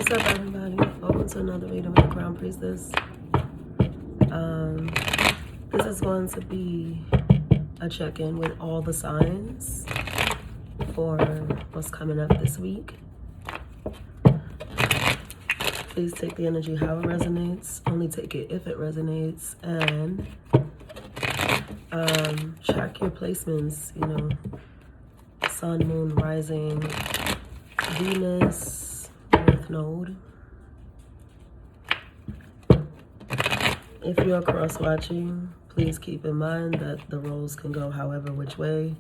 What's up, everybody? Welcome to another reading with the Crown Priestess. This is going to be a check-in with all the signs for what's coming up this week. Please take the energy how it resonates. Only take it if it resonates. And check your placements, sun, moon, rising, Venus, North Node. If you are cross-watching, please keep in mind that the roles can go however which way.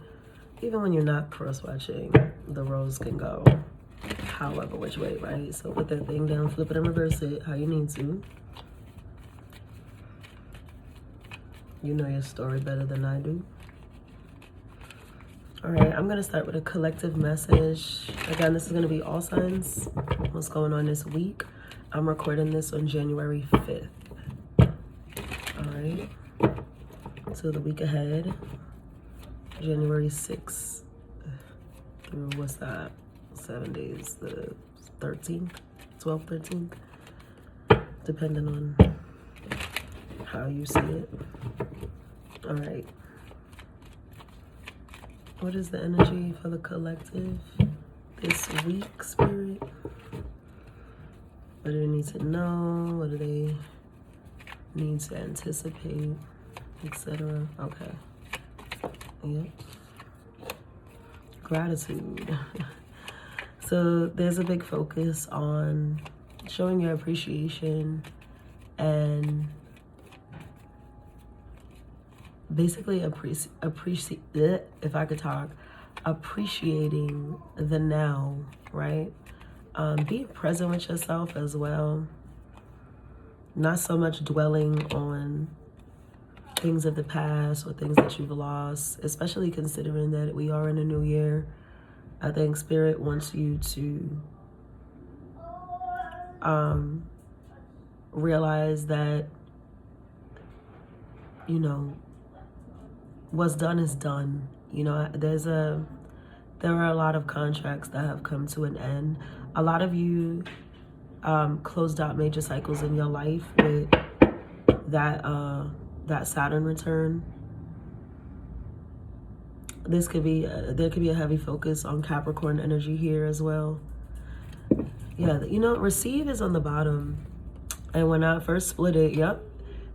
Even when you're not cross-watching, the roles can go however which way, right? So put that thing down, flip it and reverse it how you need to. You know your story better than I do. All right, I'm going to start with a collective message. Again, this is going to be all signs. What's going on this week? I'm recording this on January 5th. All right. So the week ahead, January 6th through, what's that? 7 days, the 13th, 12th, 13th, depending on how you see it. All right. What is the energy for the collective this week, Spirit? What do they need to know? What do they need to anticipate, etc.? Okay. Yep. Gratitude. So there's a big focus on showing your appreciation and basically appreciating the now, right? Being present with yourself as well. Not so much dwelling on things of the past or things that you've lost, especially considering that we are in a new year. I think Spirit wants you to realize that, what's done is done. There are a lot of contracts that have come to an end. A lot of you closed out major cycles in your life with that Saturn return. There could be a heavy focus on Capricorn energy here as well. Yeah, receive is on the bottom. And when I first split it, yep,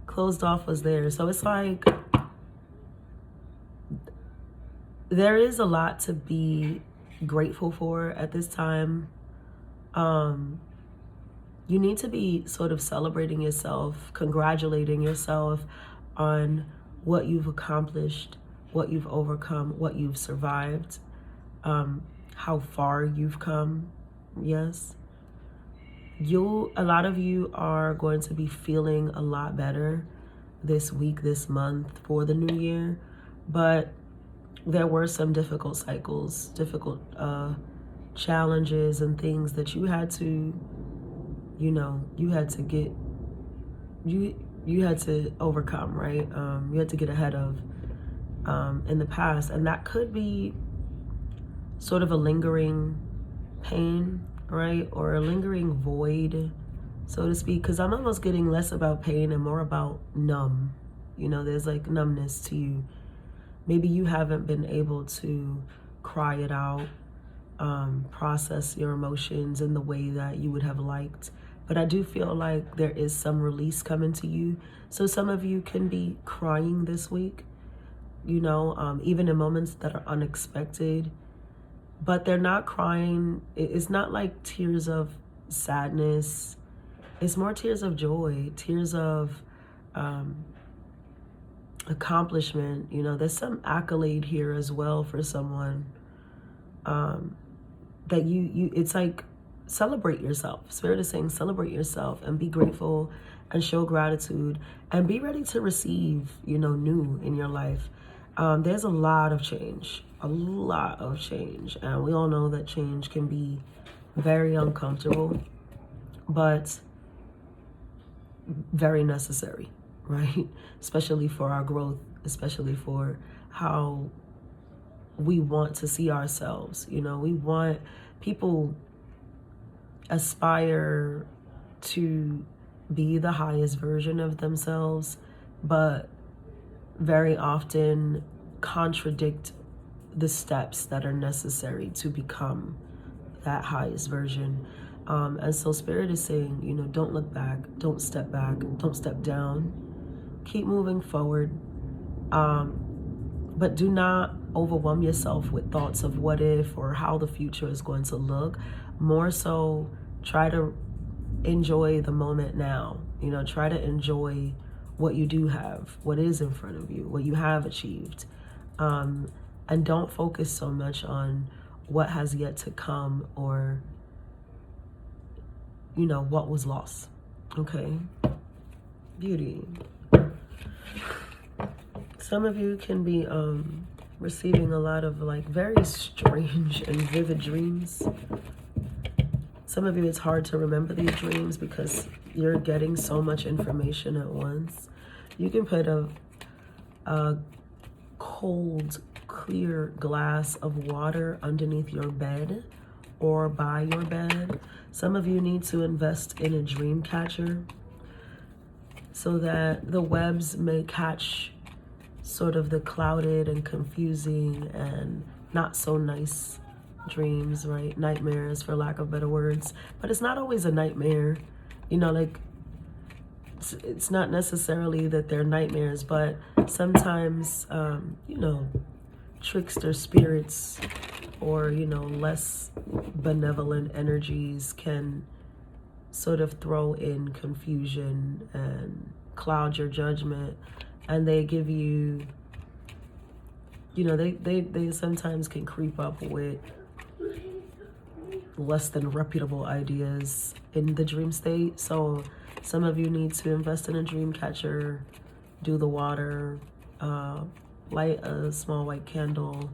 closed off was there. So it's like there is a lot to be grateful for at this time. You need to be sort of celebrating yourself, congratulating yourself on what you've accomplished, what you've overcome, what you've survived, how far you've come. Yes. A lot of you are going to be feeling a lot better this week, this month for the new year, but there were some difficult cycles, difficult challenges and things that you had to, you had to overcome, right? You had to get ahead of in the past. And that could be sort of a lingering pain, right? Or a lingering void, so to speak, because I'm almost getting less about pain and more about numb. There's like numbness to you. Maybe you haven't been able to cry it out, process your emotions in the way that you would have liked. But I do feel like there is some release coming to you. So some of you can be crying this week, even in moments that are unexpected. But they're not crying. It's not like tears of sadness. It's more tears of joy, tears of accomplishment. There's some accolade here as well for someone that it's like celebrate yourself. Spirit is saying celebrate yourself and be grateful and show gratitude and be ready to receive, new in your life. There's a lot of change, and we all know that change can be very uncomfortable, but very necessary, right? Especially for our growth, especially for how we want to see ourselves. We want people aspire to be the highest version of themselves, but very often contradict the steps that are necessary to become that highest version. And so Spirit is saying, you know, don't look back, don't step back, don't step down, keep moving forward. But do not overwhelm yourself with thoughts of what if or how the future is going to look. More so, try to enjoy the moment now. You know, try to enjoy what you do have, what is in front of you, what you have achieved. And don't focus so much on what has yet to come or, you know, what was lost. Okay? Beauty. Some of you can be receiving a lot of like very strange and vivid dreams. Some of you, it's hard to remember these dreams because you're getting so much information at once. You can put a cold, clear glass of water underneath your bed or by your bed. Some of you need to invest in a dream catcher so that the webs may catch sort of the clouded and confusing and not so nice dreams, right? Nightmares, for lack of better words. But it's not always a nightmare, you know, like it's not necessarily that they're nightmares, but sometimes, you know, trickster spirits or, you know, less benevolent energies can sort of throw in confusion and cloud your judgment. And they give you, you know, they sometimes can creep up with less than reputable ideas in the dream state. So some of you need to invest in a dream catcher, do the water, light a small white candle.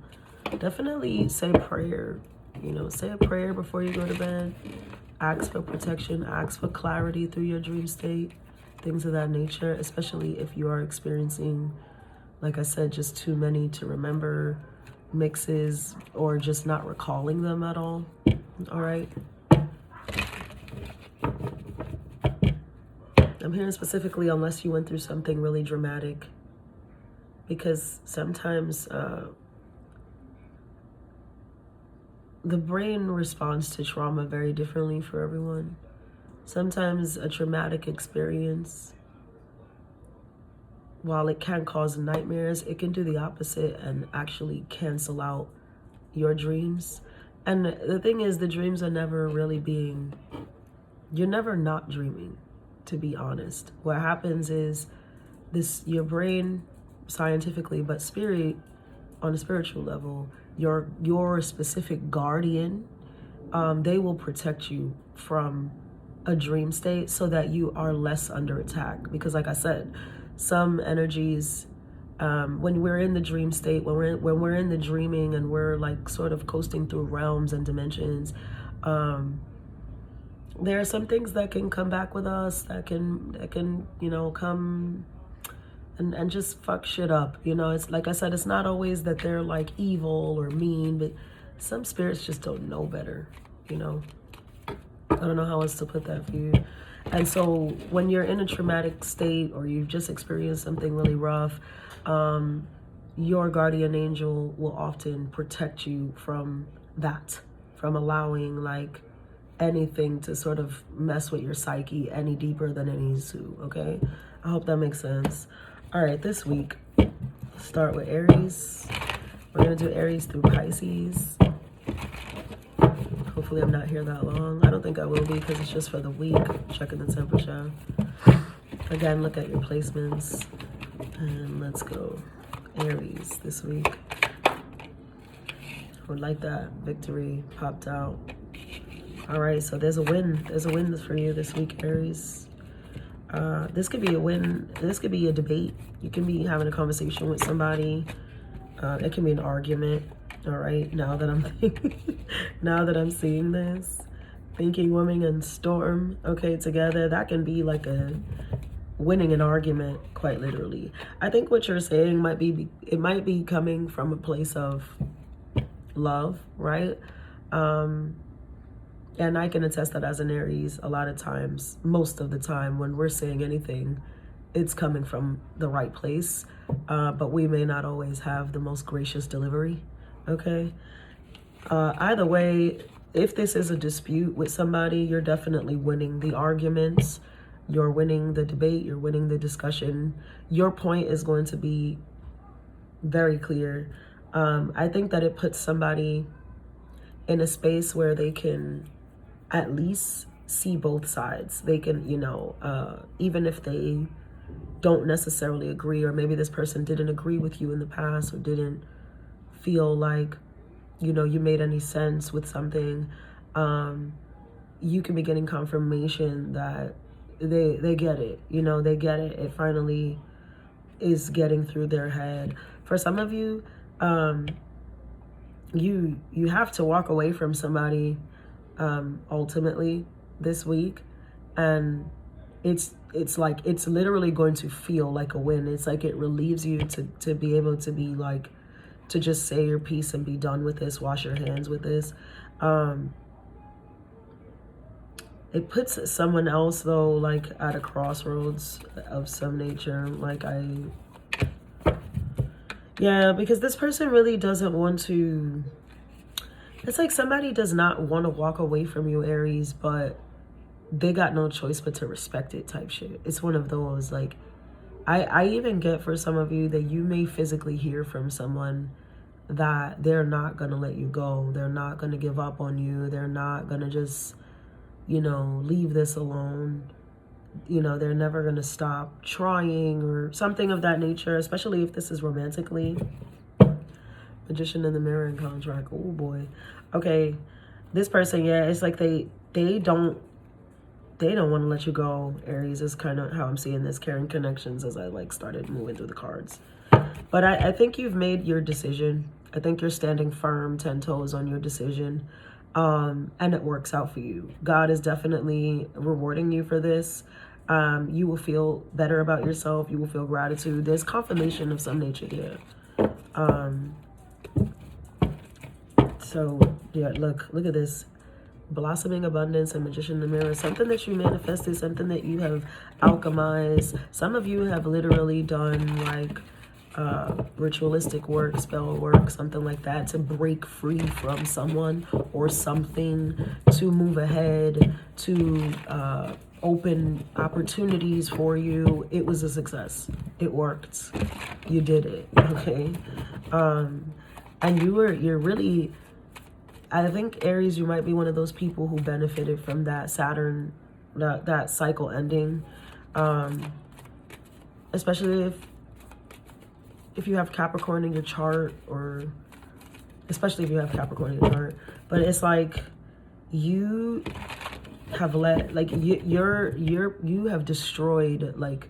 Definitely say a prayer, you know, say a prayer before you go to bed. Ask for protection, ask for clarity through your dream state, things of that nature, especially if you are experiencing, like I said, just too many to remember mixes or just not recalling them at all. All right. I'm hearing specifically unless you went through something really dramatic, because sometimes the brain responds to trauma very differently for everyone. Sometimes a traumatic experience, while it can cause nightmares, it can do the opposite and actually cancel out your dreams. And the thing is, the dreams are never really you're never not dreaming, to be honest. What happens is your brain, scientifically, but spirit, on a spiritual level, your specific guardian, they will protect you from a dream state so that you are less under attack. Because like I said, some energies, when we're in the dream state, when we're in the dreaming and we're like sort of coasting through realms and dimensions, there are some things that can come back with us that can you know, come and just fuck shit up. You know, it's like I said, it's not always that they're like evil or mean, but some spirits just don't know better, you know. I don't know how else to put that for you. And so when you're in a traumatic state or you've just experienced something really rough, your guardian angel will often protect you from that, from allowing like anything to sort of mess with your psyche any deeper than it needs to. Okay, I hope that makes sense. All right, this week, start with Aries. We're gonna do Aries through Pisces. Hopefully I'm not here that long. I don't think I will be because it's just for the week, checking the temperature. Again, look at your placements and let's go. Aries this week. Would like that. Victory popped out. All right, so there's a win. There's a win for you this week, Aries. This could be a win. This could be a debate. You can be having a conversation with somebody. It can be an argument. All right, now that I'm seeing this, Thinking Woman and Storm, okay, together, that can be like winning an argument, quite literally. I think what you're saying might be coming from a place of love, right? And I can attest that as an Aries, a lot of times, most of the time, when we're saying anything, it's coming from the right place. But we may not always have the most gracious delivery. Okay? Either way, if this is a dispute with somebody, you're definitely winning the arguments. You're winning the debate. You're winning the discussion. Your point is going to be very clear. I think that it puts somebody in a space where they can at least see both sides. They can, you know, even if they don't necessarily agree, or maybe this person didn't agree with you in the past, or didn't feel like, you know, you made any sense with something, you can be getting confirmation that they get it, you know, they get it. It finally is getting through their head. For some of you, you have to walk away from somebody ultimately this week, and it's like, it's literally going to feel like a win. It's like it relieves you to be able to be like, to just say your piece and be done with this, wash your hands with this. It puts someone else though, like at a crossroads of some nature. Like yeah, because this person really doesn't want to, it's like somebody does not want to walk away from you, Aries, but they got no choice but to respect it type shit. It's one of those, like, I even get for some of you that you may physically hear from someone that they're not going to let you go. They're not going to give up on you. They're not going to just, you know, leave this alone. You know, they're never going to stop trying or something of that nature, especially if this is romantically. Magician in the mirror and contract. Oh boy. Okay. This person, yeah, it's like they don't want to let you go, Aries, is kind of how I'm seeing this. Carrying connections as I like started moving through the cards. But I think you've made your decision. I think you're standing firm, 10 toes on your decision. And it works out for you. God is definitely rewarding you for this. You will feel better about yourself. You will feel gratitude. There's confirmation of some nature here. So yeah, look at this. Blossoming abundance and Magician in the mirror, something that you manifested, something that you have alchemized. Some of you have literally done like ritualistic work, spell work, something like that, to break free from someone or something, to move ahead, to open opportunities for you. It was a success. It worked. You did it. Okay. And you're really, I think, Aries, you might be one of those people who benefited from that Saturn, that cycle ending, especially if you have Capricorn in your chart, or especially if you have Capricorn in your chart. But it's like you have you have destroyed, like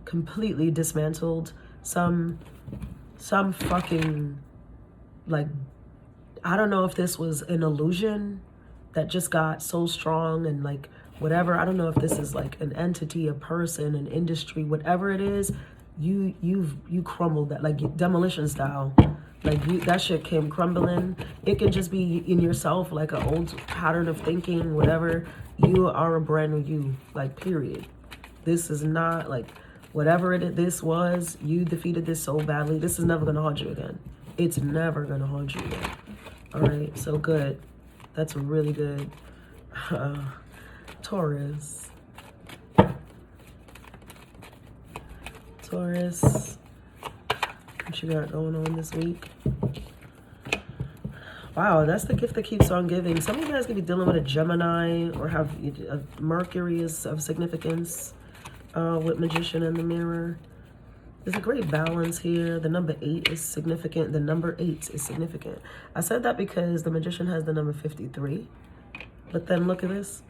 completely dismantled some fucking, like, I don't know if this was an illusion that just got so strong and like whatever. I don't know if this is like an entity, a person, an industry, whatever it is. You crumbled that, like demolition style. Like that shit came crumbling. It can just be in yourself, like an old pattern of thinking, whatever. You are a brand new you, like period. This is not like whatever this was. You defeated this so badly. This is never gonna haunt you again. It's never gonna haunt you again. All right, so good. That's really good. Taurus. Taurus, what you got going on this week? Wow, that's the gift that keeps on giving. Some of you guys could be dealing with a Gemini, or have a Mercury is of significance with Magician in the mirror. There's a great balance here. The number 8 is significant. The number 8 is significant. I said that because the Magician has the number 53. But then look at this.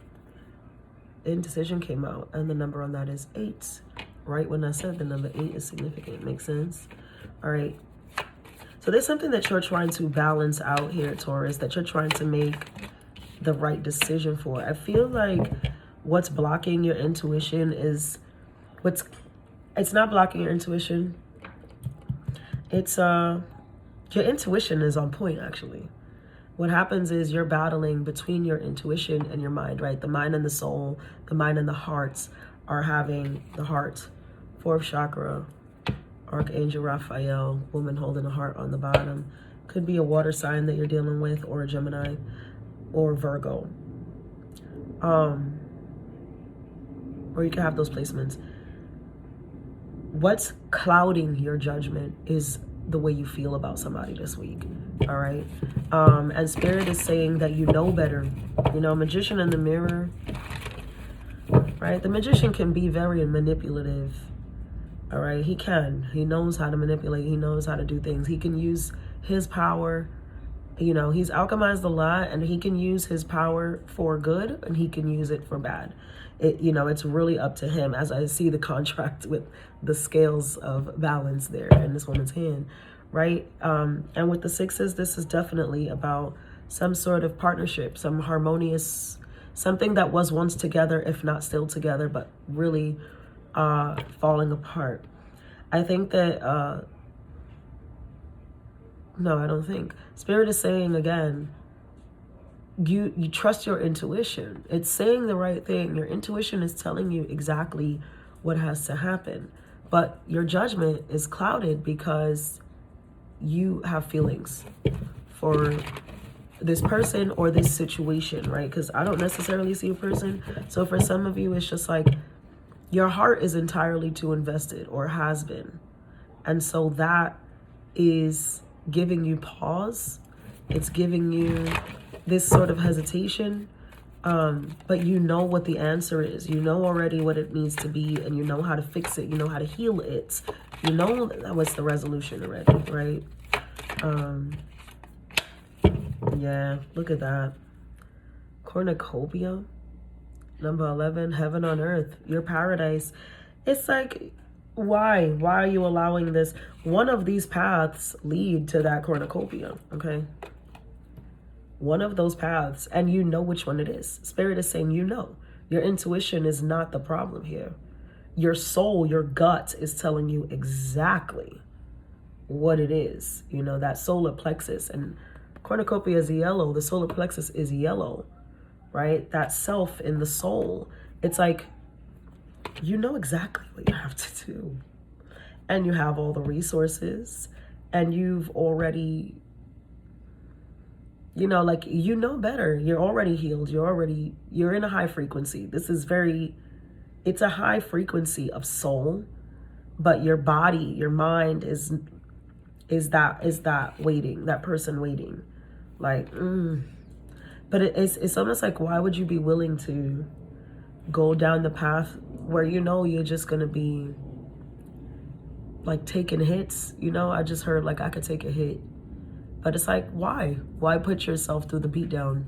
Indecision came out, and the number on that is 8. Right when I said the number 8 is significant. Makes sense? All right. So there's something that you're trying to balance out here, Taurus, that you're trying to make the right decision for. I feel like what's blocking your intuition is it's not blocking your intuition. It's your intuition is on point, actually. what happens is you're battling between your intuition and your mind, right? The mind and the soul, the mind and the hearts are having the heart, fourth chakra, Archangel Raphael, woman holding a heart on the bottom. Could be a water sign that you're dealing with, or a Gemini, or Virgo. Or you can have those placements. What's clouding your judgment is the way you feel about somebody this week. All right. And Spirit is saying that you know better. You know, Magician in the mirror, right? The Magician can be very manipulative. All right. He knows how to manipulate. He knows how to do things. He can use his power. You know, he's alchemized a lot, and he can use his power for good, and he can use it for bad. You know, it's really up to him, as I see the contract with the scales of balance there in this woman's hand, right? And with the sixes, this is definitely about some sort of partnership, some harmonious, something that was once together, if not still together, but really falling apart. I think that, no, I don't think. Spirit is saying again, you trust your intuition. It's saying the right thing. Your intuition is telling you exactly what has to happen. But your judgment is clouded because you have feelings for this person or this situation, right? Because I don't necessarily see a person. So for some of you, it's just like your heart is entirely too invested, or has been. And so that is giving you pause. It's giving you this sort of hesitation, but you know what the answer is. You know already what it needs to be, and you know how to fix it. You know how to heal it. You know what's the resolution already, right? Yeah, look at that. Cornucopia, number 11, heaven on earth, your paradise. It's like, why are you allowing this? One of these paths lead to that cornucopia, okay? One of those paths, and you know which one it is. Spirit is saying, you know. Your intuition is not the problem here. Your soul, your gut is telling you exactly what it is. You know, that solar plexus, and cornucopia is yellow. The solar plexus is yellow, right? That self in the soul. It's like, you know exactly what you have to do. And you have all the resources, and you've already, you know, like, you know better. You're already healed. You're in a high frequency. This is it's a high frequency of soul, but your body, your mind is that waiting, that person waiting. Like, but it's almost like, why would you be willing to go down the path where you know you're just going to be like taking hits? You know, I just heard like I could take a hit. But it's like, why put yourself through the beatdown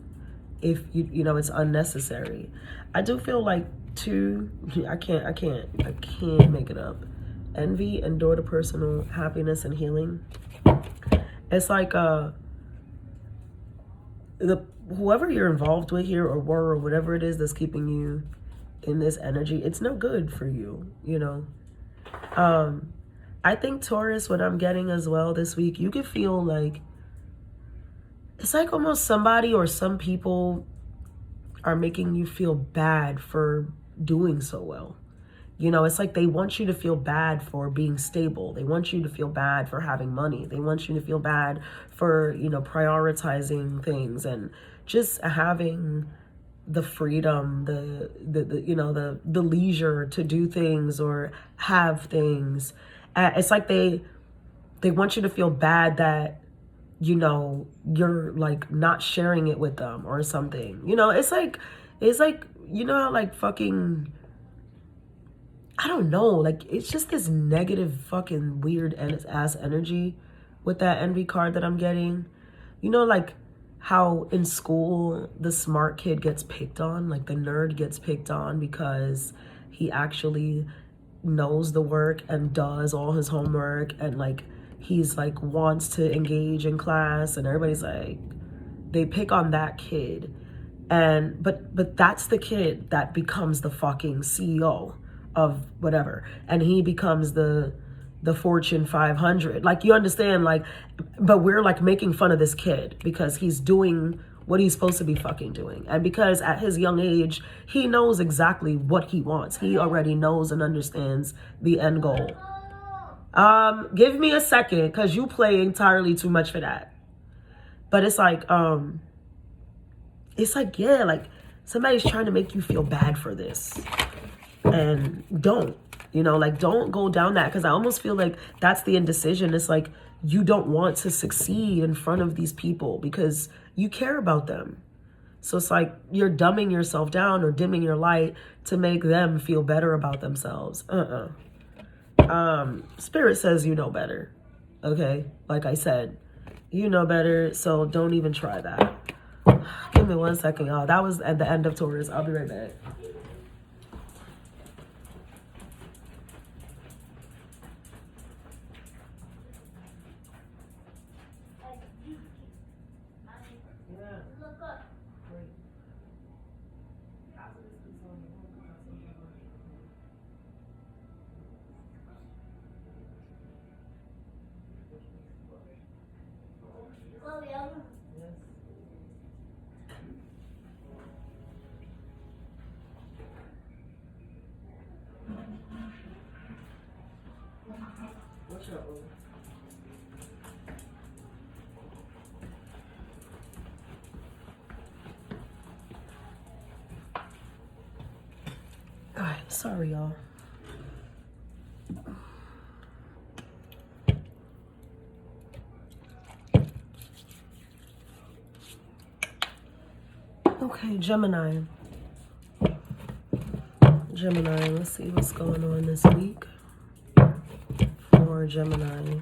if you know it's unnecessary? I do feel like too, I can't make it up. Envy and door to personal happiness and healing. It's like whoever you're involved with here, or were, or whatever it is that's keeping you in this energy, it's no good for you, you know. I think Taurus, what I'm getting as well this week, you could feel like it's like almost somebody or some people are making you feel bad for doing so well. You know, it's like they want you to feel bad for being stable. They want you to feel bad for having money. They want you to feel bad for, you know, prioritizing things and just having the freedom, the you know, the leisure to do things or have things. It's like they want you to feel bad that, you know, you're like not sharing it with them or something. You know, it's like, you know, like fucking, I don't know, like it's just this negative fucking weird ass energy with that envy card that I'm getting. You know, like how in school the smart kid gets picked on, like the nerd gets picked on because he actually knows the work and does all his homework, and like he's like wants to engage in class, and everybody's like, they pick on that kid. And but that's the kid that becomes the fucking CEO of whatever, and he becomes the the Fortune 500. Like, you understand, like, but we're like making fun of this kid because he's doing what he's supposed to be fucking doing. And because at his young age, he knows exactly what he wants. He already knows and understands the end goal. Give me a second, because you play entirely too much for that. But it's like, yeah, like somebody's trying to make you feel bad for this. And don't, like, don't go down that, because I almost feel like that's the indecision. It's like you don't want to succeed in front of these people because you care about them. So it's like you're dumbing yourself down or dimming your light to make them feel better about themselves. Spirit says you know better. Okay, like I said, you know better, so don't even try that. Give me 1 second, y'all. That was at the end of Taurus. I'll be right back. Alright, sorry y'all. Okay, Gemini, let's see what's going on this week for Gemini.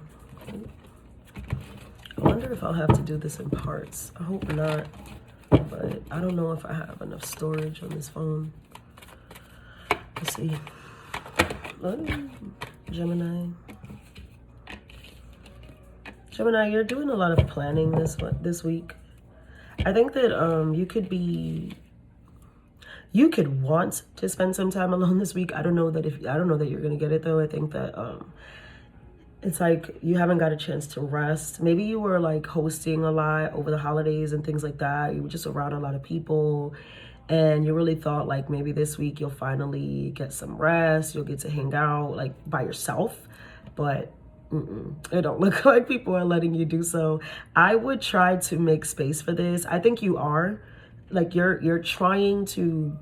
I wonder if I'll have to do this in parts. I hope not, but I don't know if I have enough storage on this phone. Let's see. Gemini, you're doing a lot of planning this week. I think that you could want to spend some time alone this week. I don't know that you're gonna get it though. I think that it's like you haven't got a chance to rest. Maybe you were like hosting a lot over the holidays and things like that. You were just around a lot of people, and you really thought like maybe this week you'll finally get some rest. You'll get to hang out like by yourself, but it don't look like people are letting you do so. I would try to make space for this. I think you are. Like you're trying to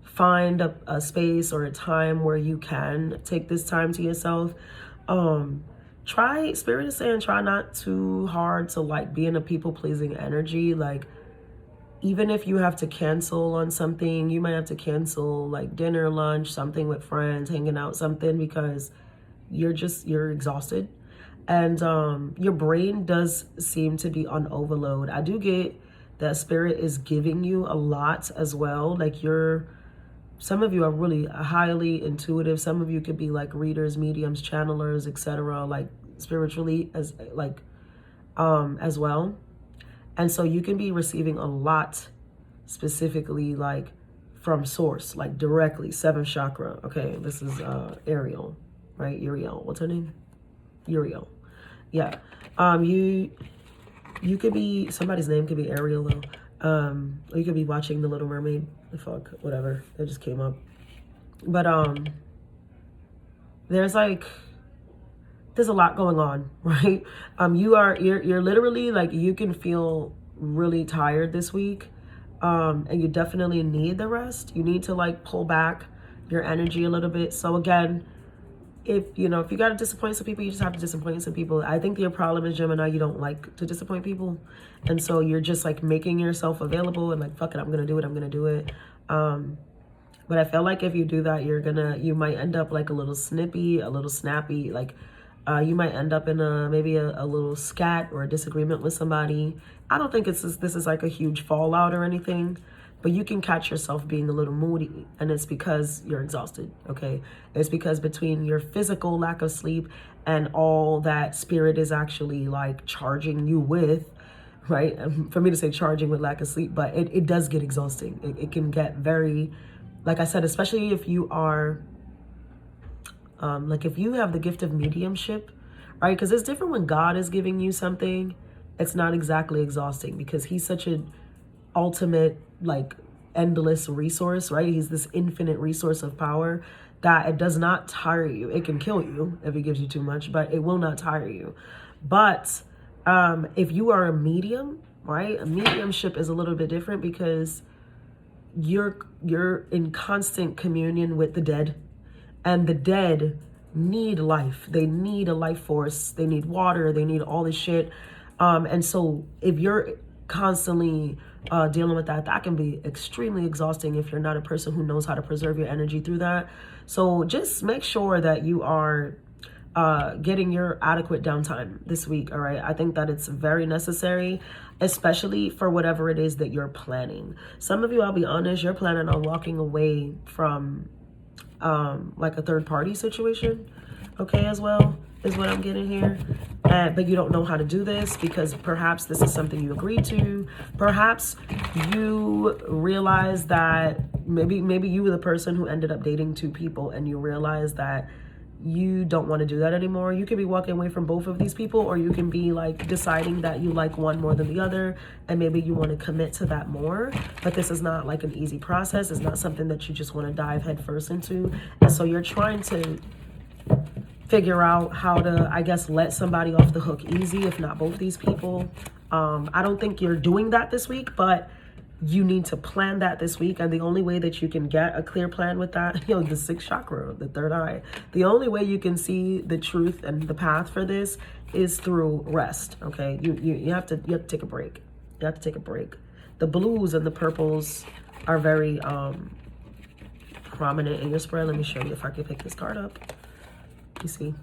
find a space or a time where you can take this time to yourself. Spirit is saying try not too hard to like be in a people-pleasing energy. Like, even if you have to cancel on something, you might have to cancel like dinner, lunch, something with friends, hanging out, something, because you're exhausted. And your brain does seem to be on overload. I do get that Spirit is giving you a lot as well. Like some of you are really highly intuitive. Some of you could be like readers, mediums, channelers, etc., like spiritually as well. And so you can be receiving a lot specifically like from source, like directly, 7th chakra. Okay, this is Ariel, right? Uriel. What's her name? Uriel. Yeah. You could be, somebody's name could be Ariel though. Or you could be watching The Little Mermaid. Fuck, whatever. It just came up. But there's a lot going on, right? You're literally like, you can feel really tired this week. And you definitely need the rest. You need to like pull back your energy a little bit. So again, if you got to disappoint some people, you just have to disappoint some people. I think your problem is, Gemini, you don't like to disappoint people. And so you're just like making yourself available and like, fuck it, I'm going to do it. But I feel like if you do that, you might end up like a little snippy, a little snappy. Like you might end up in maybe a little scat or a disagreement with somebody. I don't think this is like a huge fallout or anything. But you can catch yourself being a little moody, and it's because you're exhausted, okay? It's because between your physical lack of sleep and all that Spirit is actually like charging you with, right? For me to say charging with lack of sleep, but it does get exhausting. It can get very, like I said, especially if you are Like if you have the gift of mediumship, right? Because it's different when God is giving you something. It's not exactly exhausting because he's such an ultimate, like, endless resource, right? He's this infinite resource of power that it does not tire you. It can kill you if it gives you too much, but it will not tire you. But if you are a medium, right? A mediumship is a little bit different because you're in constant communion with the dead, and the dead need life. They need a life force. They need water. They need all this shit. And so if you're constantly dealing with that, that can be extremely exhausting if you're not a person who knows how to preserve your energy through that. So just make sure that you are getting your adequate downtime this week. All right. I think that it's very necessary, especially for whatever it is that you're planning. Some of you, I'll be honest, you're planning on walking away from like a third party situation, okay, as well, is what I'm getting here. But you don't know how to do this because perhaps this is something you agreed to. Perhaps you realize that maybe you were the person who ended up dating two people and you realize that you don't want to do that anymore. You could be walking away from both of these people, or you can be like deciding that you like one more than the other, and maybe you want to commit to that more. But this is not like an easy process. It's not something that you just want to dive headfirst into. And so you're trying to figure out how to, I guess, let somebody off the hook easy, if not both these people. I don't think you're doing that this week, but you need to plan that this week. And the only way that you can get a clear plan with that, the sixth chakra, the third eye, the only way you can see the truth and the path for this is through rest. Okay. You have to take a break. You have to take a break. The blues and the purples are very prominent in your spread. Let me show you if I can pick this card up. You see,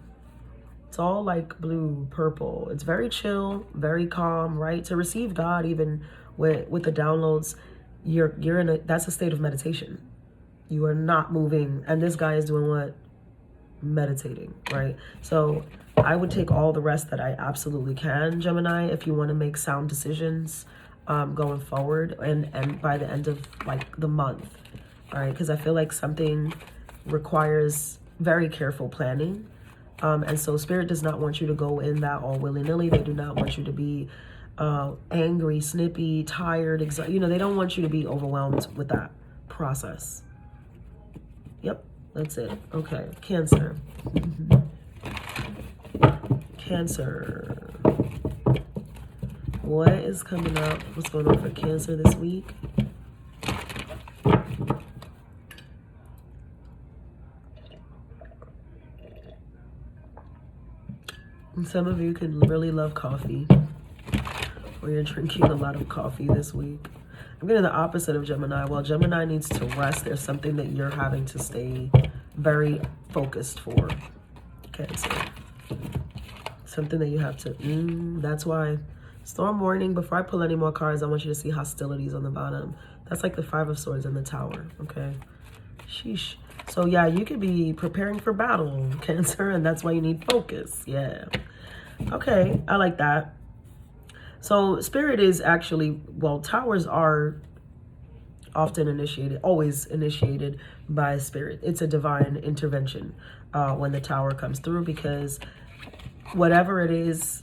it's all like blue, purple. It's very chill, very calm, right? To receive God, even with the downloads, you're in that's a state of meditation. You are not moving, and this guy is doing what? Meditating, right? So I would take all the rest that I absolutely can, Gemini, if you want to make sound decisions going forward and by the end of like the month, all right? Because I feel like something requires very careful planning. And so Spirit does not want you to go in that all willy-nilly. They do not want you to be angry, snippy, tired, they don't want you to be overwhelmed with that process. Yep, that's it. Okay, Cancer. Cancer. What is coming up? What's going on for Cancer this week? And some of you could really love coffee, or you're drinking a lot of coffee this week. I'm getting the opposite of Gemini. While Gemini needs to rest, there's something that you're having to stay very focused for. Cancer. Something that you have to, that's why. Storm warning, before I pull any more cards, I want you to see hostilities on the bottom. That's like the Five of Swords in the Tower, okay? Sheesh. So yeah, you could be preparing for battle, Cancer, and that's why you need focus. Yeah. Okay, I like that. So Spirit is actually, well, towers are often always initiated by Spirit. It's a divine intervention when the tower comes through, because whatever it is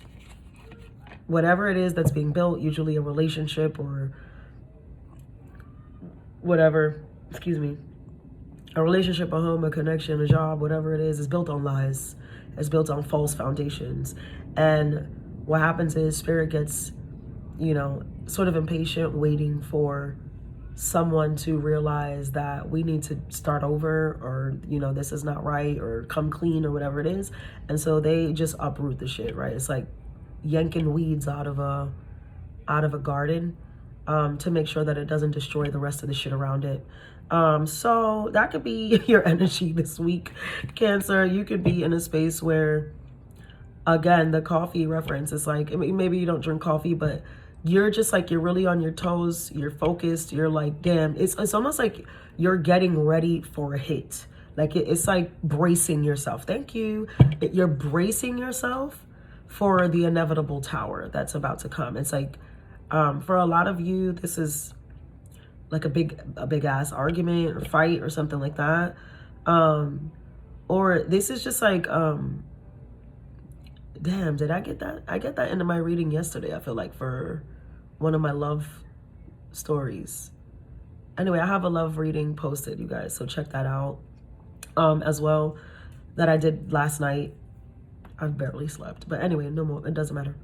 that's being built, usually a relationship or whatever, a relationship, a home, a connection, a job, whatever it is built on lies. It's built on false foundations. And what happens is Spirit gets, sort of impatient, waiting for someone to realize that we need to start over, or, this is not right, or come clean, or whatever it is. And so they just uproot the shit, right? It's like yanking weeds out of a garden to make sure that it doesn't destroy the rest of the shit around it. So that could be your energy this week, Cancer. You could be in a space where, again, the coffee reference is like, maybe you don't drink coffee, but you're just like, you're really on your toes, you're focused, you're like, damn, it's almost like you're getting ready for a hit. Like it's like bracing yourself. Thank you. You're bracing yourself for the inevitable tower that's about to come. It's like, for a lot of you, this is like a big ass argument or fight or something like that. Or this is just like, damn, did I get that? I get that into my reading yesterday, I feel like, for one of my love stories. Anyway, I have a love reading posted, you guys, so check that out. As well, that I did last night. I've barely slept, but anyway, no more, it doesn't matter.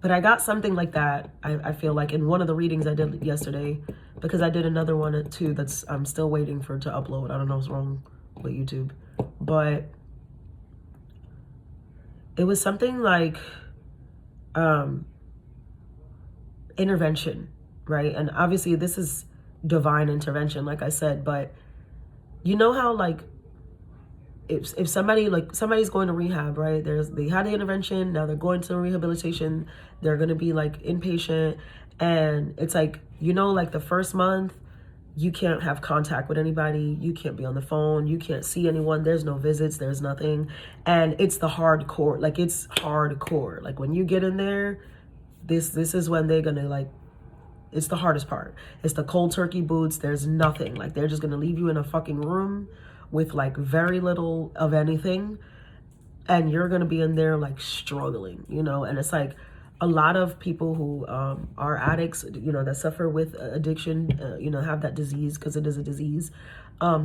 But I got something like that, I feel like, in one of the readings I did yesterday, because I did another one too that's I'm still waiting for to upload. I don't know what's wrong with YouTube, but it was something like intervention, right? And obviously this is divine intervention, like I said, but you know how, like, if somebody, like, somebody's going to rehab, right? They had the intervention, now they're going to rehabilitation, they're going to be like inpatient, and it's like, you know, like the first month you can't have contact with anybody, you can't be on the phone, you can't see anyone, there's no visits, there's nothing, and it's the hardcore, like, it's hardcore. Like, when you get in there, this is when they're gonna, like, it's the hardest part. It's the cold turkey boots. There's nothing. Like, they're just gonna leave you in a fucking room with like very little of anything, and you're gonna be in there like struggling, you know. And it's like a lot of people who are addicts, you know, that suffer with addiction, you know, have that disease, because it is a disease.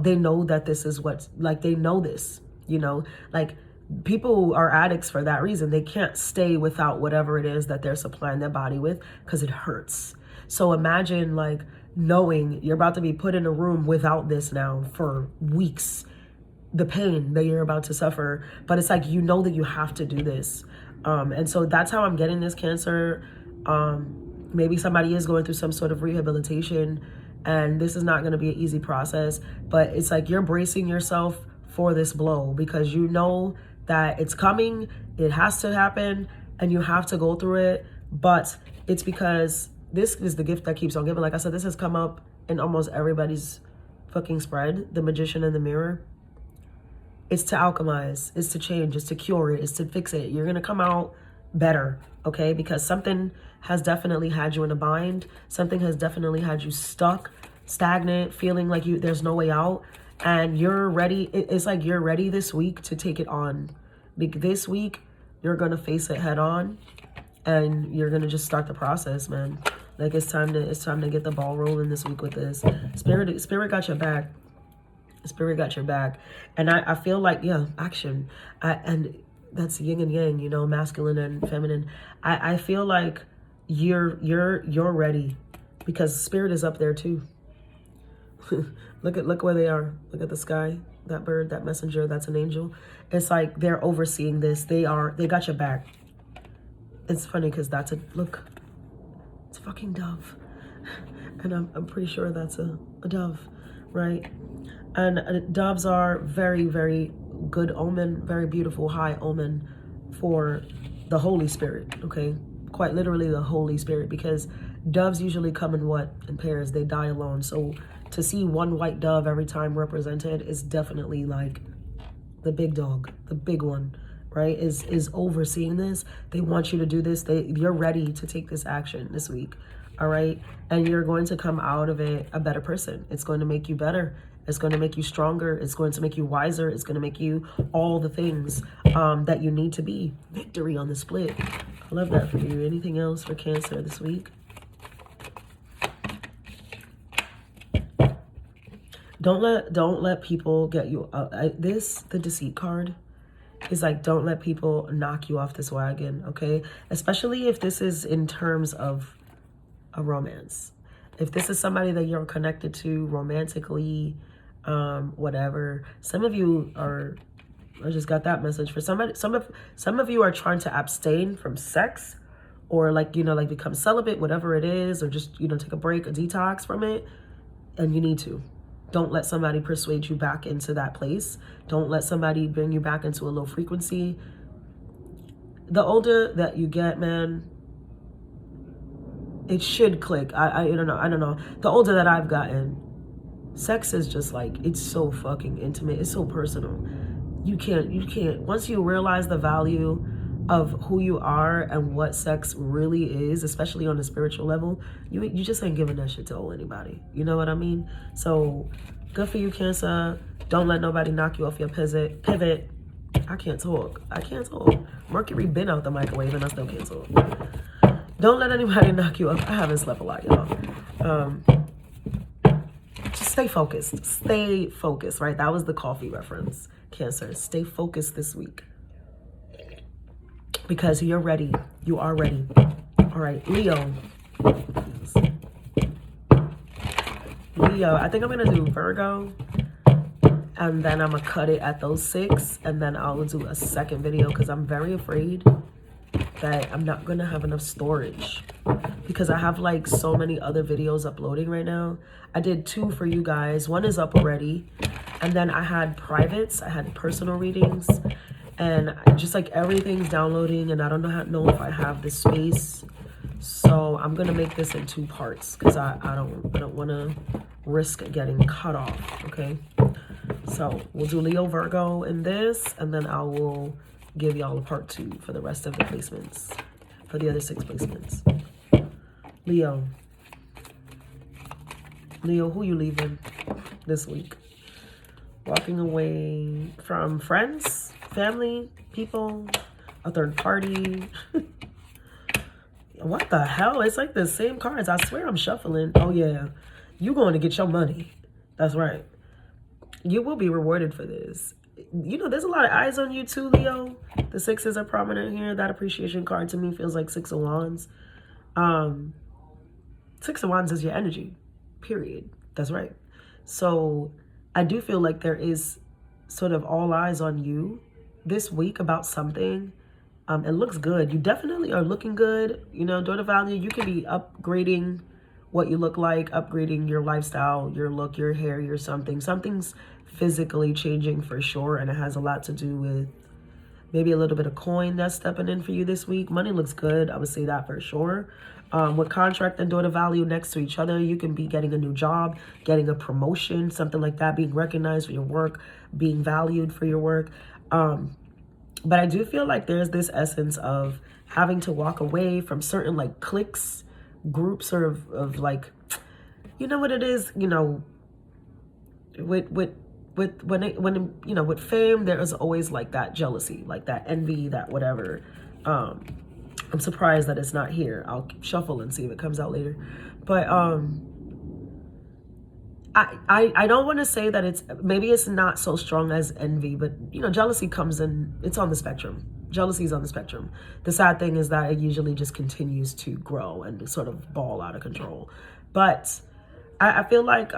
They know that this is what's, like, they know this, you know, like, people who are addicts for that reason, they can't stay without whatever it is that they're supplying their body with, because it hurts. So imagine, like, knowing you're about to be put in a room without this now for weeks, the pain that you're about to suffer, but it's like, you know that you have to do this. And so that's how I'm getting this, Cancer. Maybe somebody is going through some sort of rehabilitation, and this is not going to be an easy process, but it's like you're bracing yourself for this blow, because you know that it's coming, it has to happen, and you have to go through it. But it's because this is the gift that keeps on giving. Like I said, this has come up in almost everybody's fucking spread, the magician in the mirror. It's to alchemize, it's to change, it's to cure it, it's to fix it. You're gonna come out better, okay? Because something has definitely had you in a bind. Something has definitely had you stuck, stagnant, feeling like there's no way out. And you're ready. It's like you're ready this week to take it on. This week, you're gonna face it head on, and you're gonna just start the process, man. Like, it's time to get the ball rolling this week with this. Spirit got your back. Spirit got your back. And I feel like, yeah, action. And that's yin and yang, you know, masculine and feminine. I feel like you're ready, because Spirit is up there too. Look where they are. Look at the sky. That bird, that messenger, that's an angel. It's like they're overseeing this. They got your back. It's funny because that's look, it's a fucking dove. And I'm pretty sure that's a dove, right? And doves are very, very good omen, very beautiful, high omen for the Holy Spirit, okay? Quite literally the Holy Spirit, because doves usually come in pairs. They die alone. So to see one white dove every time represented is definitely like the big dog, the big one, right? Is overseeing this. They want you to do this. You're ready to take this action this week, all right? And you're going to come out of it a better person. It's going to make you better. It's going to make you stronger. It's going to make you wiser. It's going to make you all the things that you need to be. Victory on the split. I love that for you. Anything else for Cancer this week? Don't let people get you. The deceit card is like, don't let people knock you off this wagon, okay? Especially if this is in terms of a romance. If this is somebody that you're connected to romantically, whatever. Some of you are, I just got that message for somebody. Some of you are trying to abstain from sex, or like, you know, like become celibate, whatever it is, or just, you know, take a break, a detox from it. And you need to. Don't let somebody persuade you back into that place. Don't let somebody bring you back into a low frequency. The older that you get, man, it should click. I don't know. The older that I've gotten, sex is just like, it's so fucking intimate. It's so personal. You can't, once you realize the value of who you are and what sex really is, especially on a spiritual level, you just ain't giving that shit to anybody. You know what I mean? So good for you, Cancer. Don't let nobody knock you off your pivot. I can't talk. Mercury been out the microwave and I still can't talk. Don't let anybody knock you off. I haven't slept a lot, y'all. Just stay focused, right? That was the coffee reference. Cancer, stay focused this week. Because you're ready. You are ready. All right, Leo. I think I'm going to do Virgo. And then I'm going to cut it at those 6. And then I'll do a second video because I'm very afraid that I'm not going to have enough storage. Because I have like so many other videos uploading right now. I did 2 for you guys. 1 is up already. And then I had privates. I had personal readings. And just like everything's downloading and I don't know if I have the space. So I'm going to make this in 2 parts because I don't want to risk getting cut off. Okay. So we'll do Leo, Virgo in this, and then I will give y'all a part 2 for the rest of the placements, for the other 6 placements. Leo, who you leaving this week? Walking away from friends, family, people, a third party. What the hell? It's like the same cards. I swear I'm shuffling. Oh yeah, you going to get your money. That's right. You will be rewarded for this. You know, there's a lot of eyes on you too, Leo. The 6s are prominent here. That appreciation card to me feels like 6 of Wands. 6 of Wands is your energy, period. That's right. So I do feel like there is sort of all eyes on you this week about something. It looks good. You definitely are looking good. You know, daughter value, you could be upgrading what you look like, upgrading your lifestyle, your look, your hair, your something. Something's physically changing for sure, and it has a lot to do with maybe a little bit of coin that's stepping in for you this week. Money looks good. I would say that for sure. With contract and daughter value next to each other, you can be getting a new job, getting a promotion, something like that, being recognized for your work, being valued for your work. But I do feel like there's this essence of having to walk away from certain like cliques, groups of like, you know what it is, you know, with fame, there is always like that jealousy, like that envy, that whatever. I'm surprised that it's not here. I'll shuffle and see if it comes out later. But I don't want to say that maybe it's not so strong as envy, but you know, jealousy comes in, it's on the spectrum. Jealousy is on the spectrum. The sad thing is that it usually just continues to grow and sort of ball out of control. But I feel like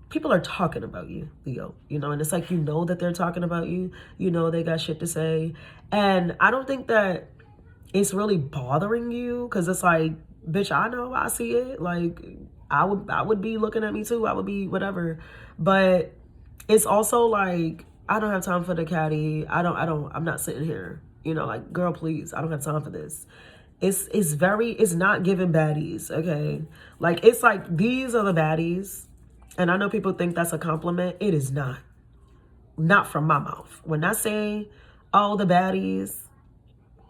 people are talking about you, Leo, you know, and it's like, you know that they're talking about you, you know, they got shit to say. And I don't think that it's really bothering you because it's like, bitch, I know, I see it. Like, I would be looking at me too. I would be whatever. But it's also like, I don't have time for the catty. I'm not sitting here, you know, like, girl, please, I don't have time for this. It's not giving baddies, okay? Like, it's like, these are the baddies. And I know people think that's a compliment. It is not. Not from my mouth. When I say, oh, the baddies,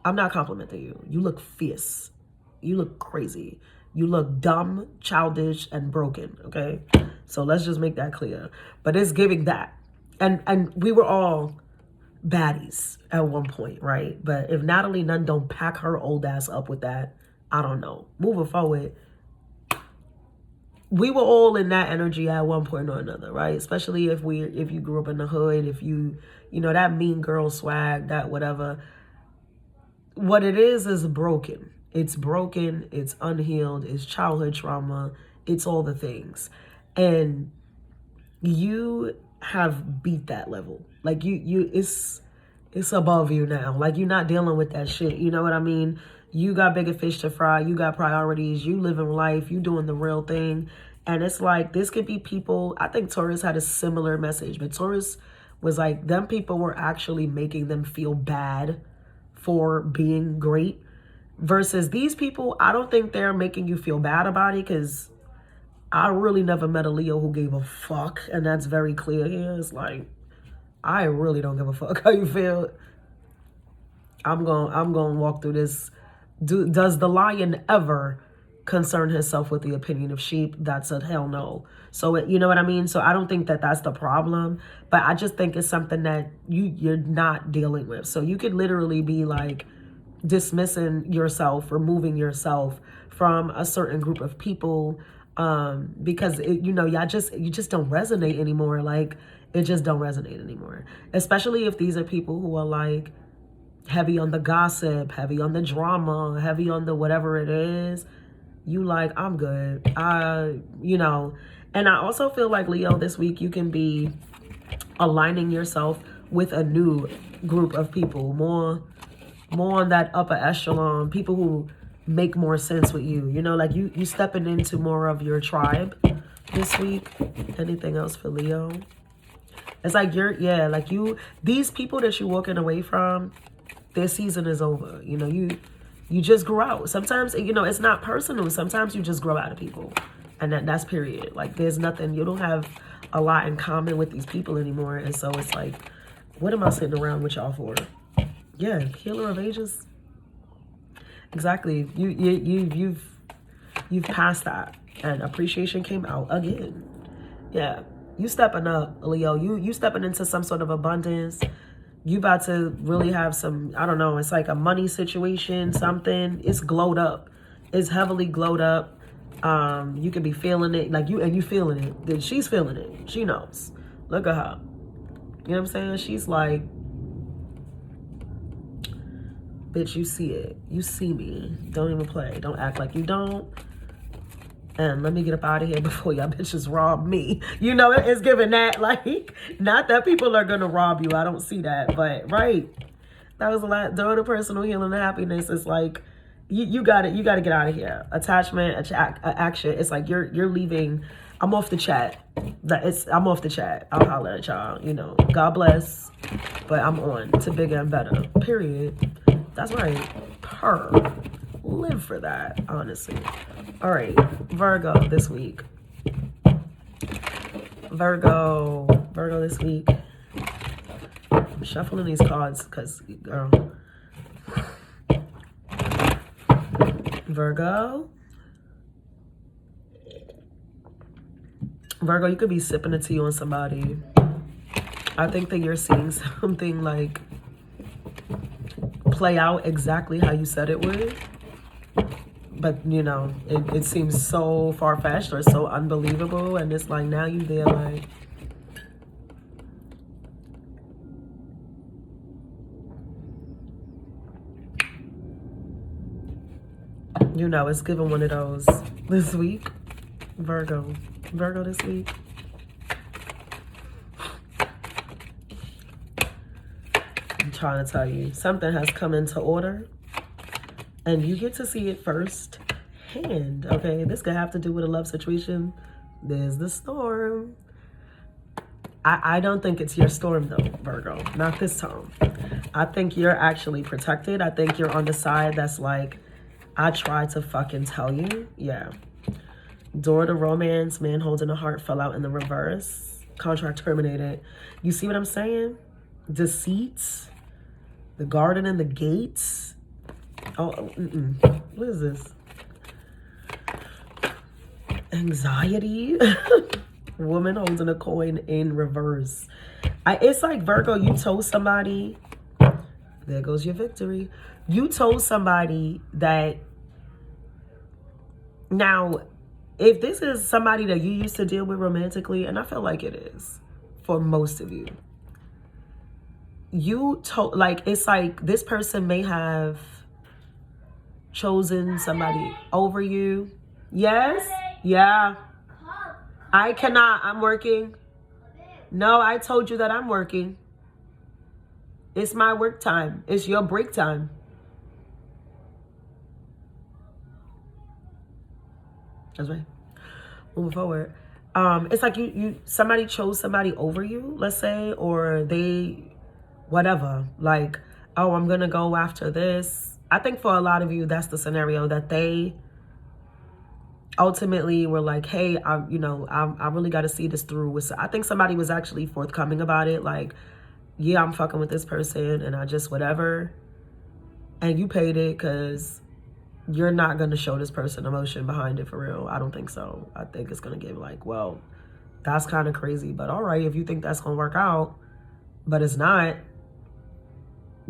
I'm not complimenting you. You look fierce. You look crazy. You look dumb, childish, and broken, okay? So let's just make that clear. But it's giving that. And we were all baddies at one point, right? But if Natalie Nunn don't pack her old ass up with that, I don't know. Moving forward, we were all in that energy at one point or another, right? Especially if you grew up in the hood, if you know, that mean girl swag, that whatever. What it is broken. It's broken, it's unhealed, it's childhood trauma, it's all the things. And you have beat that level. Like it's above you now. Like, you're not dealing with that shit. You know what I mean? You got bigger fish to fry, you got priorities, you living life, you doing the real thing. And it's like, this could be people, I think Taurus had a similar message, but Taurus was like, them people were actually making them feel bad for being great. Versus these people, I don't think they're making you feel bad about it, because I really never met a Leo who gave a fuck. And that's very clear here. It's like, I really don't give a fuck how you feel. I'm going to walk through this. Does the lion ever concern himself with the opinion of sheep? That's a hell no. So you know what I mean? So I don't think that that's the problem, but I just think it's something that you're not dealing with. So you could literally be like dismissing yourself, removing yourself from a certain group of people, because you just don't resonate anymore. Like, it just don't resonate anymore, especially if these are people who are like heavy on the gossip, heavy on the drama, heavy on the whatever it is. You like, I'm good. And I also feel like, Leo, this week you can be aligning yourself with a new group of people, more on that upper echelon, people who make more sense with you. Like you stepping into more of your tribe this week. Anything else for Leo? It's like these people that you're walking away from, their season is over. You just grow out. Sometimes, it's not personal. Sometimes you just grow out of people. And that's period. Like, there's nothing, you don't have a lot in common with these people anymore. And so it's like, what am I sitting around with y'all for? Yeah, healer of ages. Exactly. You've passed that. And appreciation came out again. Yeah. You stepping up, Leo. You stepping into some sort of abundance. You about to really have some, I don't know, it's like a money situation, something. It's glowed up. It's heavily glowed up. You can be feeling it, like you feeling it. She's feeling it. She knows. Look at her. You know what I'm saying? She's like, bitch, you see it. You see me. Don't even play. Don't act like you don't. And let me get up out of here before y'all bitches rob me. It's giving that, like, not that people are going to rob you. I don't see that. But, right. That was a lot. Though the personal healing and happiness is like, you got it. You got to get out of here. Attachment, action. It's like you're leaving. I'm off the chat. I'm off the chat. I'll holler at y'all. God bless. But I'm on to bigger and better. Period. That's right. Live for that, honestly. All right, Virgo this week. Virgo this week. I'm shuffling these cards because, girl. Virgo, you could be sipping a tea on somebody. I think that you're seeing something like play out exactly how you said it would. But, it seems so far-fetched or so unbelievable. And it's like, now you there like, it's giving one of those this week. Virgo this week. I'm trying to tell you, something has come into order. And you get to see it first hand, okay? This could have to do with a love situation. There's the storm. I don't think it's your storm, though, Virgo. Not this time. I think you're actually protected. I think you're on the side that's like, I tried to fucking tell you. Yeah. Door to romance, man holding a heart fell out in the reverse. Contract terminated. You see what I'm saying? Deceits. The garden and the gates. Oh, what is this? Anxiety. Woman holding a coin in reverse. It's like, Virgo, you told somebody, there goes your victory. You told somebody that, now, if this is somebody that you used to deal with romantically, and I feel like it is for most of you, you told, like, it's like this person may have chosen somebody over you. Yes? Yeah. I cannot. I'm working. No, I told you that I'm working. It's my work time. It's your break time. That's right. Moving forward. It's like somebody chose somebody over you, let's say, or they, whatever. Like, oh, I'm gonna go after this. I think for a lot of you, that's the scenario, that they ultimately were like, hey, I really got to see this through. I think somebody was actually forthcoming about it. Like, yeah, I'm fucking with this person and I just whatever. and you paid it because you're not going to show this person emotion behind it for real. I don't think so. I think it's going to give like, well, that's kind of crazy, but all right, if you think that's going to work out, but it's not,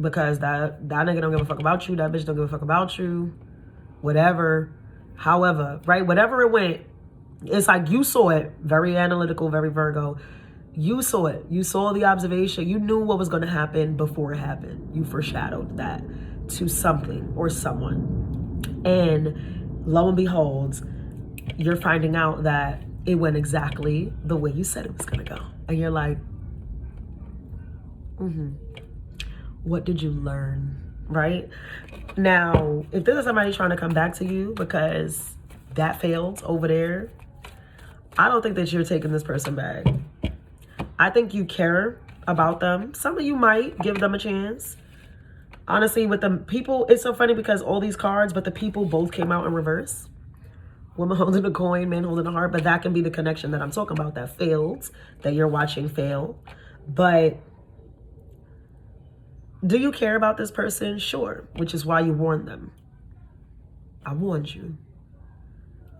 because that nigga don't give a fuck about you, that bitch don't give a fuck about you, whatever, however, right, whatever it went, it's like you saw it, very analytical, very Virgo. You saw it. You saw the observation. You knew what was going to happen before it happened. You foreshadowed that to something or someone. And lo and behold, you're finding out that it went exactly the way you said it was going to go. And you're like, what did you learn? Right? Now, if this is somebody trying to come back to you because that failed over there, I don't think that you're taking this person back. I think you care about them. Some of you might give them a chance. Honestly, with the people, it's so funny because all these cards, but the people both came out in reverse. Woman holding a coin, man holding a heart, but that can be the connection that I'm talking about that failed, that you're watching fail. But do you care about this person? Sure, which is why you warned them. I warned you.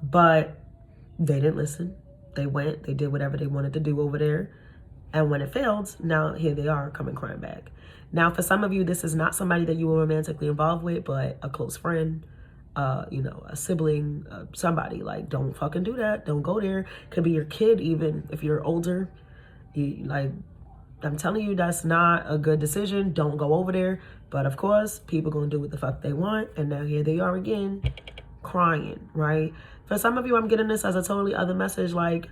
But they didn't listen. They went, they did whatever they wanted to do over there. And when it failed, now here they are coming crying back. Now, for some of you, this is not somebody that you were romantically involved with, but a close friend, you know, a sibling, somebody. Like, don't fucking do that. Don't go there. Could be your kid, even if you're older. Like, I'm telling you, that's not a good decision. Don't go over there. But of course, people gonna do what the fuck they want. And now here they are again, crying, right? For some of you, I'm getting this as a totally other message, like,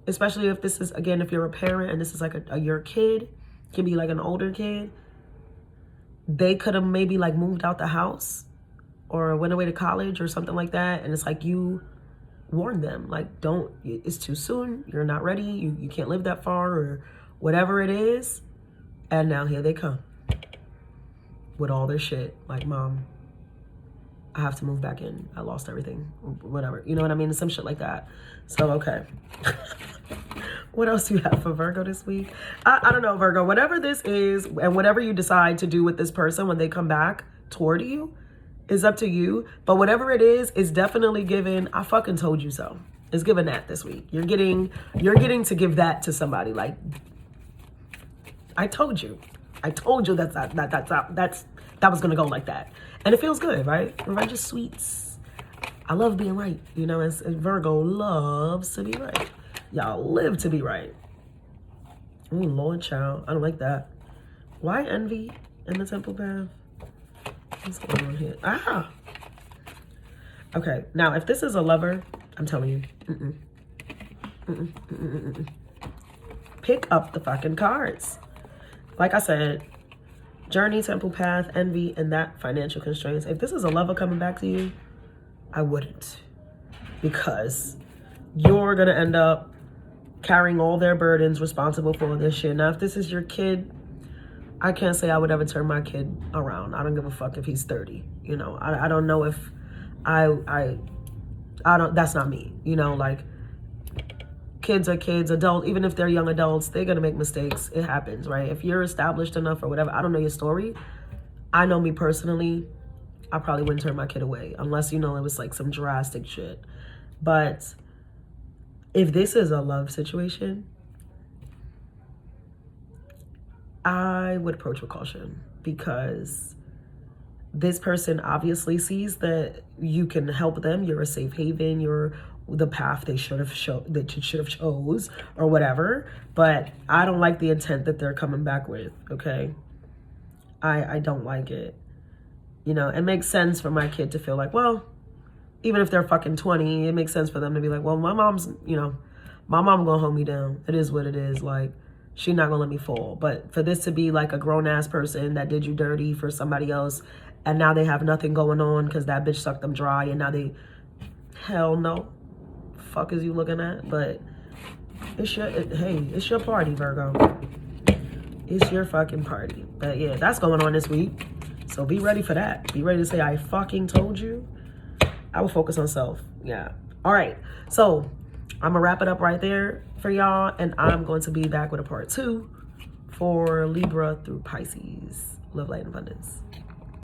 especially if this is, again, if you're a parent and this is like your kid, can be like an older kid. They could have maybe like moved out the house or went away to college or something like that. And it's like you warned them, like, don't, it's too soon. You're not ready. You can't live that far or whatever it is. And now here they come with all their shit. Like, Mom, I have to move back in. I lost everything, whatever. You know what I mean? Some shit like that. So, okay. What else do you have for Virgo this week? I don't know, Virgo. Whatever this is and whatever you decide to do with this person when they come back toward you is up to you. But whatever it is definitely giving, I fucking told you so. It's giving that this week. You're getting to give that to somebody. Like, I told you that was gonna go like that. And it feels good, right? Righteous sweets. I love being right. You know, as Virgo loves to be right. Y'all live to be right. Oh, Lord, child. I don't like that. Why envy in the temple path? What's going on here? Ah! Okay, now, if this is a lover, I'm telling you, pick up the fucking cards. Like I said, journey, temple path, envy, and that financial constraints. If this is a lover coming back to you, I wouldn't. Because you're going to end up carrying all their burdens, responsible for all this shit. Now, if this is your kid, I can't say I would ever turn my kid around. I don't give a fuck if he's 30. You know, I don't know if I don't, that's not me. You know, like, kids are kids, even if they're young adults, they're going to make mistakes. It happens, right? If you're established enough or whatever, I don't know your story. I know me personally, I probably wouldn't turn my kid away unless, you know, it was like some drastic shit. But if this is a love situation, I would approach with caution because this person obviously sees that you can help them. You're a safe haven. You're the path they should have chose or whatever. But I don't like the intent that they're coming back with. Okay, I don't like it. You know, it makes sense for my kid to feel like, well, even if they're fucking 20, it makes sense for them to be like, well, my mom's, you know, my mom gonna hold me down. It is what it is. Like, she not gonna let me fall. But for this to be like a grown-ass person that did you dirty for somebody else, and now they have nothing going on because that bitch sucked them dry, and now they, hell no. Fuck is you looking at? But it's your, hey, it's your party, Virgo. It's your fucking party. But yeah, that's going on this week. So be ready for that. Be ready to say, I fucking told you. I will focus on self. Yeah. All right. So I'm going to wrap it up right there for y'all. And I'm going to be back with a part 2 for Libra through Pisces. Love, light, and abundance.